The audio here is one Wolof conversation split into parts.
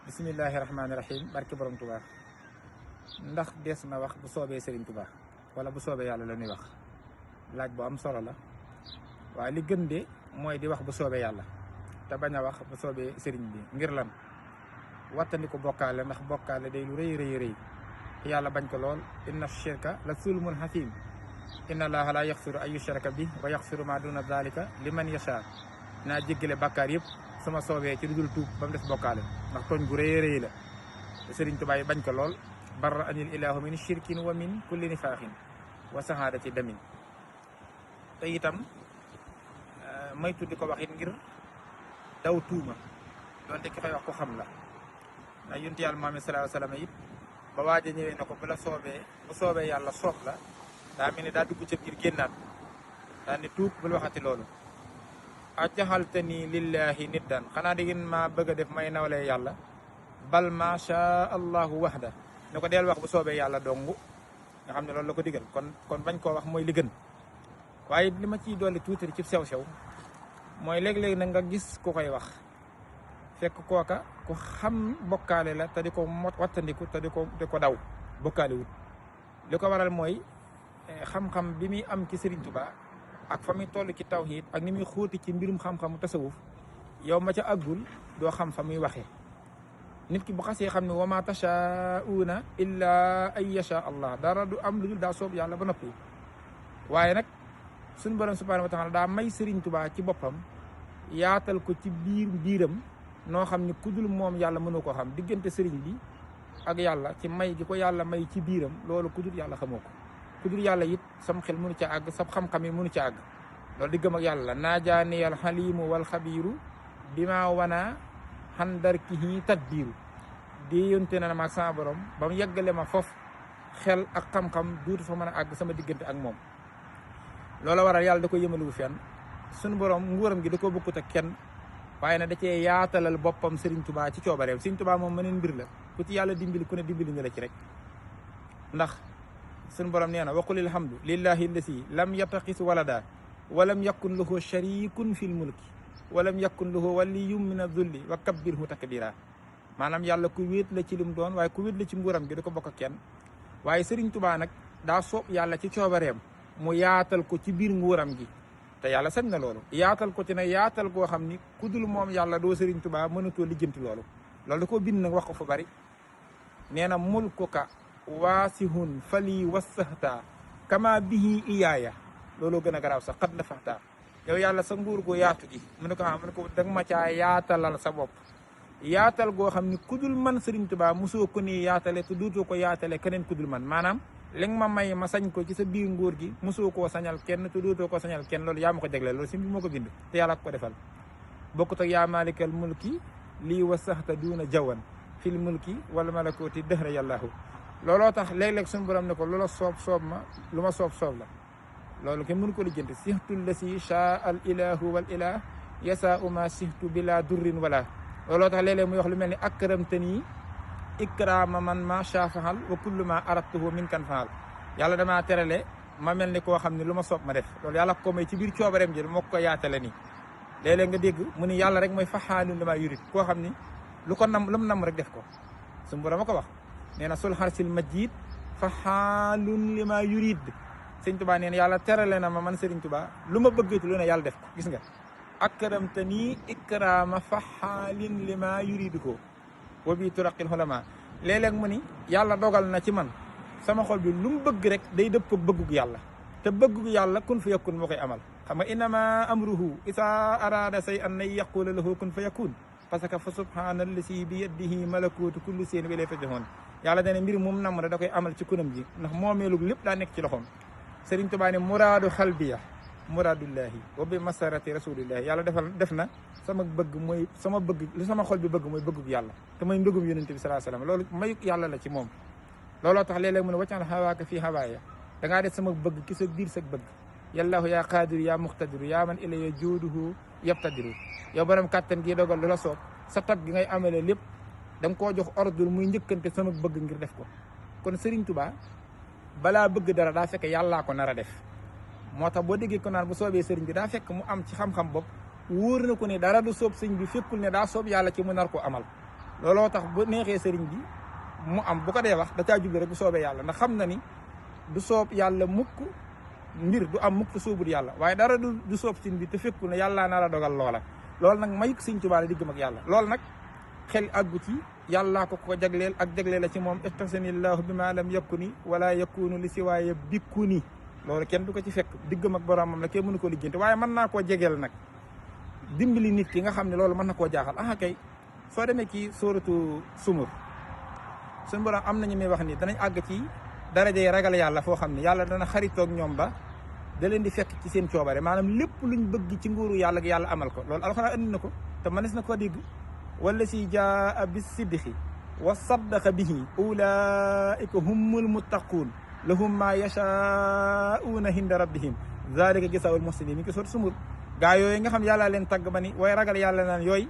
bismillahi rahmaani rahim barke borom Tuubaa ndax des na wax bu soobee Serigne Touba wala bu soobee yàlla la ñuy wax laaj bu am solo la waaye li gën de mooy di wax bu soobee yàlla te bañ a wax bu soobee Serigne bi ngir lan wattandi ko bokkaale ndax bokkaale day lu rëy yàlla bañ ko lool inna shirka la zulmun hakim inna allaha la yaxfiru an yushraka bi wa yaxfiru ma duna dalika liman yasha naa jéggale bàkkaar yëpp sama soobee ci dudul tuub ba mu des bokkaale ndax tooñ gu rëy la Serigne Touba yi bañ ko lool barra anil ilahu min shirkin wa min kulli nifaaxin wa sahaadati damin te itam may tuddi ko wax it ngir daw tuuma doonte ki fay wax ko xam la ndax yonent yàlla Muhammad sallallahu alayhi wa sallam it ba waaja ñëwee na ko bu soobee yàlla soob la daa mel ni daa dugg ca biir génnaat daa ne tuub bul waxati loolu ajaxaltani lillahi niddan xanaa da ngeen maa bëgg a def may nawlee yàlla bal ma sha allahu waxda ne ko deel wax bu soobee yàlla dong nga xam ne loolu la ko digal kon bañ koo wax mooy li gën waaye li ma ciy dolli tuuti ci sew-sew mooy léeg-léeg na nga gis ku koy wax fekk kooka ku xam bokkaale la te di ko wattandiku te di ko daw bokkaale wut li ko waral mooy xam-xam bi muy am ci Serigne Touba ak fa muy toll ci tawhid ak ni muy xóoti ci mbirum xam-xamu tasawuf yow ma ca àggul doo xam fa muy waxee nit ki bu xasee xam ne wa ma tashaa'uuna illa an yasha allah dara du am lu dul daa soob yàlla ba noppi waaye nag suñu borom subhanahu wa taala daa may Serigne Touba ci boppam yaatal ko ci biiram noo xam ne ku dul moom yàlla mënu ko xam diggante Serigne bi ak yàlla ci may gi ko yàlla may ci biiram loolu ku dul yàlla xamoo ko ku dul yàlla it sam xel mënu ca àgg sab xam-xam yi mënu ca àgg loolu diggam ak yàlla la naajaaniyal xalimu wal xabiiru bima wana xandarkihi tadbiiru di yonte na maag sama borom ba mu yeggale ma foofu xel ak xam-xam duutu fa mën a àgg sama diggante ak moom loola waral yàlla da ko yëmaliwu fenn suñu borom nguuram gi da ko bokkut ak kenn waaye nag da cee yaatalal boppam Serigne Touba ci coobareem Serigne Touba moom mëneen mbir la ku ci yàlla dimbali ku ne dimbali nga la ci rek ndax suñu borom nee na waqul alhamdu lillahi allasi lam yattaqis walada walam yakun lahu sharikun fil mulki walam yakun lahu waliyun min adulli wa kabbirhu takbira maanaam yàlla ku wéet la ci lim doon waaye ku wéet la ci nguuram gi da ko bokk ak kenn waaye Serigne Touba nag daa soob yàlla ci coobareem mu yaatal ko ci biir nguuram gi te yàlla sañ na loolu yaatal ko ci ne yaatal koo xam ni ku dul moom yàlla doo Serigne Touba mënatoo lijjanti loolu da koo bind nag wax ko fu bari nee na mulkuka waasihun fali wasahta kama bihi iyaaya looloo gën a garaaw sax xat la faxtaa yow yàlla sa nguur goo yaatu gi mu ne ko danga ma caa yaatalal sa bopp yaatal goo xam ni ku dul man Serigne Touba mosoo ko nii yaatale te duutoo ko yaatale keneen ku dul man maanaam li nga ma may ma sañ ko ci sa biir nguur gi mosoo koo sañal kenn te duutoo ko sañal kenn loolu yaa ma ko jagleel loolu si bi moo ko bind te yàlla ko defal bokkut ak yaa maalikal mulki lii wa saxta duuna jawan fil mulki wala malakooti dëhra yàllaahu looloo tax léeg-léeg suñu borom ne ko loola soob ma lu ma soob la loolu kenn mënu ko lijjanti sixtul la si shaa al ilahu wal ilah yasa uma sixtu bila durrin wala looloo tax léeg-léeg muy wax lu mel ni akramtani ikraama man ma sha fahal wa kullu ma aradtuhu min kan fahal yàlla damaa terale ma mel ni koo xam ne lu ma soob ma def loolu yàlla ko may ci biir coobareem ji moo ko yaatale nii léeg-léeg nga dégg mu ni yàlla rek mooy faxaalun limaa yurid koo xam ni lu mu nam rek def ko suñu borom a ko wax nee na sul xarsil majid faxaalun limaa yurid Serigne Touba nee na yàlla terale na ma man Serigne Touba lu ma bëggati lu ne yàlla def ko gis nga akramtani ikraama faxaalin limaa yuridu ko wa bi turaqil xulama léeg-léeg mu ni yàlla dogal na ci man sama xol bi lu mu bëgg rek day dëpp ak bëggug yàlla te bëggug yàlla kun fa yakun moo koy amal xam nga innama amruhu isa arada say an nay yaqula lahu kun fa yakun parce que fa subhaanallazi bi yadihi malakuutu kulli shay'in wa ilayhi turja'un yàlla dane mbir moom nam da koy amal ci kunam ji ndax moomeelug lépp daa nekk ci loxoom Serigne Touba ne muraadu xalbiya muraadullahi wa bi masarati rasulillahi yàlla def na sama bëgg mooy sama bëgg li sama xol bi bëgg mooy bëggub yàlla te mooy mbëggum yonente bi sallallahu alayhi wasallam loolu mayuk yàlla la ci moom looloo tax léeg-léeg mu ne waccan xawaaka fii xawaaya dangaa def sama bëgg ki sa biir sa bëgg yàllaahu yaa qaadiru yaa muqtadiru yaa man ilaya jooduhu yabtadiru yow borom kàttan gi dogal lu la soob sa tab gi ngay amalee lépp da nga koo jox ordre muy njëkkante sama bëgg ngir def ko kon Serigne Touba balaa bëgg dara daa fekk yàllaa ko nar a def moo tax boo déggee ko naan bu soobee Serigne bi daa fekk mu am ci xam-xam bopp wóor na ko ne dara du soob sëñ bi fekkul ne daa soob yàlla ci mu nar ko amal looloo tax bu neexee sëriñ bi mu am bu ko dee wax da caa jublu rek bu soobee yàlla ndax xam na ni du soob yàlla mukk mbir du am mukk te soobul yàlla waaye dara du soob sin bi te fekku ne yàllaa na la dogal loola loolu nag mayuk Sëriñ Tuubaa la diggam ak yàlla loolu nag xel àggu ci yàllaa ko jagleel ak jagleel la ci moom istaxsanillahu bi ma lam yakuni wala yakunu li si waaye bikkuni loolu kenn du ko ci fekk diggam ak boromam la kenn mënu ko lijjanti waaye mën naa koo jegeel nag dimbali nit ki nga xam ne loolu mën na koo jaaxal kay soo demee ci sóoratu sumur suñu borom am nañu may wax ni danañ àgg ci darajey ragal yàlla foo xam ne yàlla dana xaritoog ñoom ba da leen di fekk ci seen coobare maanaam lépp luñ bëgg ci nguuru yàlla gi yàlla amal ko loolu alxuraan andi na ko te mënees na koo dégg wala si jaa bis siddiqi wa saddaqa bihi ulaika humul muttaquun lahum ma yashaa'uuna inda rabbihim zalika gisaawul muhsinin mi ngi ko sóor sumur gaa yooyu nga xam yàlla leen tàgg ba ni waaye ragal yàlla naan yooyu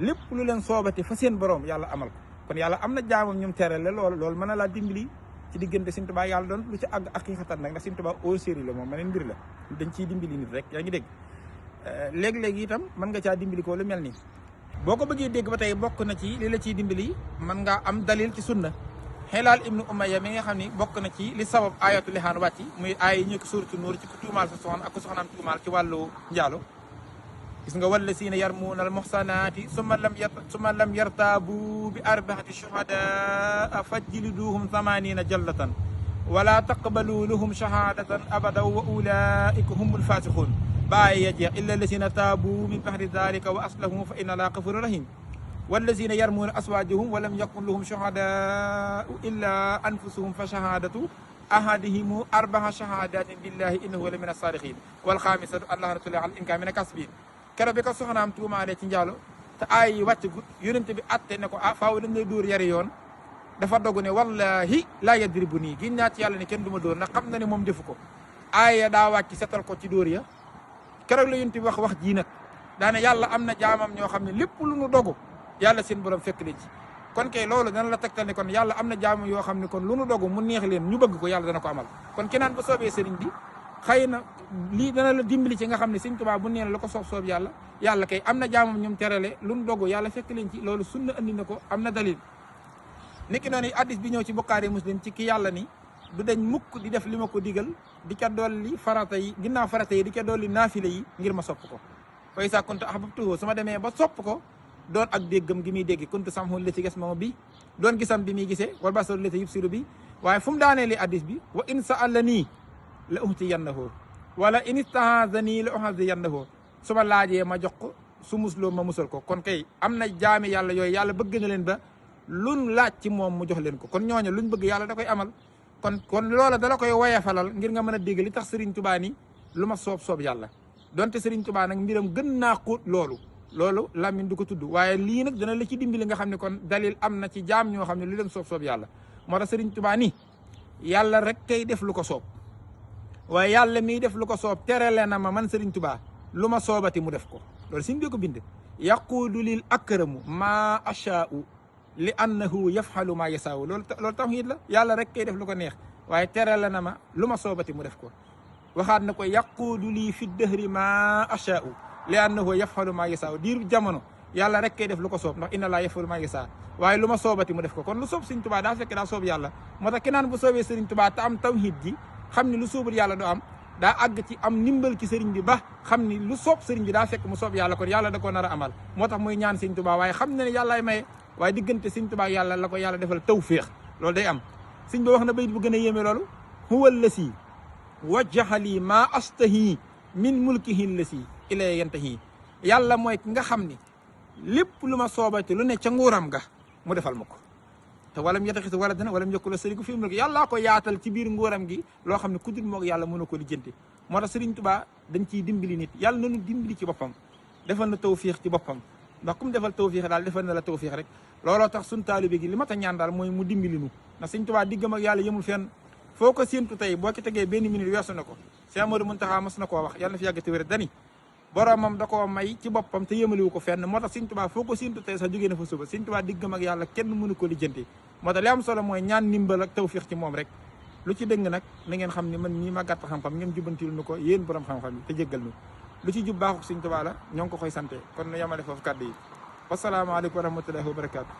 lépp lu leen soobati fa seen borom yàlla amal ko kon yàlla am na jaamam ñum terale loolu mën na laa dimbali ci diggante Sëriñ Tuubaa yàlla doon lu ci àgg haqiiqatan nag ndax Sëriñ Tuubaa au sérieux la moom meneen mbir la dañ ciy dimbali nit rek yaa ngi dégg léeg-léeg itam mën nga caa dimbali ko lu mel nii boo ko bëggee dégg ba tey bokk na ci li la ciy dimbali mën ngaa am dalil ci sunna Hilaal ibnu Umayya mi nga xam ni bokk na ci li sabab ayatu lihaan wàcc muy aay yi ñu ko suuratu Nuur ci ku tuumaal sa soxna ak ku soxnaam tuumaal ci wàllu njaalo gis nga wallazina yarmuuna al muhsanaati summa lam yartaabu bi arbaati shuhadaa fajliduhum 80 jaldatan wala taqbalu lahum shahadatan abadan wa ulaika humul fasiqun bàyyi ya jeex illa lazina taabu min baxdi dalika wa aslahu fa inna allaha gafurun rahim wallazina yarmuuna aswaajahum wa lam yakun lahum shuhadaau illa anfusuhum fa shahadatu ahadihim 4 shahadatin billahi innahu la min as-sadiqin wal xaamisatu an laanatullahi alayhi in kaana min al-kaasibiin keroog bi ko soxnaam tuumaale ci njaalo te aay yi wàcc gut yonent bi atte ne ko faaw dañ lay dóor yari yoon dafa dogu ne wallahi laa yadribu nii gin naa ci yàlla ne kenn du ma dóor ndax xam na ne moom defu ko aaya daa wàcc setal ko ci dóor ya keroog la yonent bi wax jii nag daane yàlla am na jaamam ñoo xam ne lépp lu nu dogu yàlla seen borom fekk leen ci kon kay loolu dana la tegtal ne kon yàlla am na jaamam yoo xam ne kon lu nu dogu mu neex leen ñu bëgg ko yàlla dana ko amal kon ki naan ba soobee sëriñ bi xëy na lii dana la dimbali ci nga xam ne Sëriñ Tuubaa bu neen la ko soob yàlla kay am na jaamam ñoom terale lu nu dogu yàlla fekk leen ci loolu sunna andi na ko am na dalil niki noonu addis bi ñëw ci Buxaari Muslim ci ki yàlla ni du dañ mukk di def li ma ko digal di ca dolli farata yi ginnaaw farata yi di ca dolli naafile yi ngir ma sopp ko fa izaa kuntu ahbabtuhu su ma demee ba sopp ko doon ak déggam gi muy dégg kuntu sam'ahu llazii yasma'u bi doon gisam bi muy gisee wal basaru llazii yubsiru bi waaye fu mu daanee li addis bi wa in sa'alanii la uhtiyannahu wala in ista'aazanii la u'azziyannahu su ma laajee ma jox ko su musloo ma musal ko kon kay am na jaami yàlla yooyu yàlla bëgg na leen ba luñ laaj ci moom mu jox leen ko kon ñooñu luñ bëgg yàlla da koy amal kon loola dala koy woyafalal ngir nga mën a dégg li tax Serigne Touba ni lu ma soob yàlla donte Serigne Touba nag mbiram gën naa xóot loolu Lamine du ko tudd waaye lii nag dana la ci dimbali nga xam ne kon dalil am na ci jaam ñoo xam ne lu leen soob yàlla moo tax Serigne Touba ni yàlla rek kay def lu ko soob waaye yàlla miy def lu ko soob terele na ma man Serigne Touba lu ma soobati mu def ko loolu suñ bi ko bind yaquudu lil akramu maa ashaa'u li annahu yafxalu maa yasaawu loolu tawhiid la yàlla rek kay def lu ko neex waaye terele na ma lu ma soobati mu def ko waxaat na ko yaquudu lii fi dëhri maa ashaa'u li annahu yafxalu maa yasaawu diiru jamono yàlla rek kay def lu ko soob ndax inna laa yafxalu maa yasaa waaye lu ma soobati mu def ko kon lu soob Serigne Touba daa fekk daa soob yàlla moo tax ki naan bu soobee Serigne Touba te am tawhiid ji xam ni lu soobul yàlla du am daa àgg ci am ndimbal ci sëriñ bi ba xam ni lu soob sëriñ bi daa fekk mu soob yàlla kon yàlla da ko nar a amal moo tax muy ñaan Sëriñ Tuubaa waaye xam na ne yàllaay maye waaye diggante Sëriñ Tuubaa yàlla la ko yàlla defal tawféex loolu day am sëriñ bi wax na bayit bu gën a yéeme loolu huwa allasi wajjaha lii maa astahi min mulkihi allasi ilay yantahi yàlla mooy ki nga xam ni lépp lu ma soobati lu ne ca nguuram ga mu defal ma ko te walam yataxis waladan walam yakun lahu shariikun fii mulki yàllaa ko yaatal ci biir nguuram gi loo xam ne ku dul moog yàlla mën na ko lijjanti moo tax Serigne Touba dañ ciy dimbali nit yàlla nañu dimbali ci boppam defal na tawfiix ci boppam ndax kum defal tawfiix daal defal na la tawfiix rek looloo tax suñ taalibe gi li ma ta ñaan daal mooy mu dimbali nu ndax Serigne Touba diggam ak yàlla yemul fenn foo ko séentu tey boo ci tegee benn minute weesu na ko Cheikh Amadou Mountakha mas na koo wax yàlla na fi yàgg te wér dani boromam da koo may ci boppam te yëmaliwu ko fenn moo tax Serigne Touba foo ko séentu tey sax jógee na fa suba Serigne Touba diggam ak yàlla kenn mënu ko lijjanti moo tax li am solo mooy ñaan ndimbal ak tawfiix ci moom rek lu ci dëng nag na ngeen xam ne man mii ma gàtt xam-xam ngeen jubbantil nu ko yéen borom xam-xam yi te jéggal nu lu ci jub baaxu Serigne Touba la ñoo ngi ko koy sante kon nu yamale foofu kàddu yi wasalaamaaleykum wa rahmatullahi wa barakaatu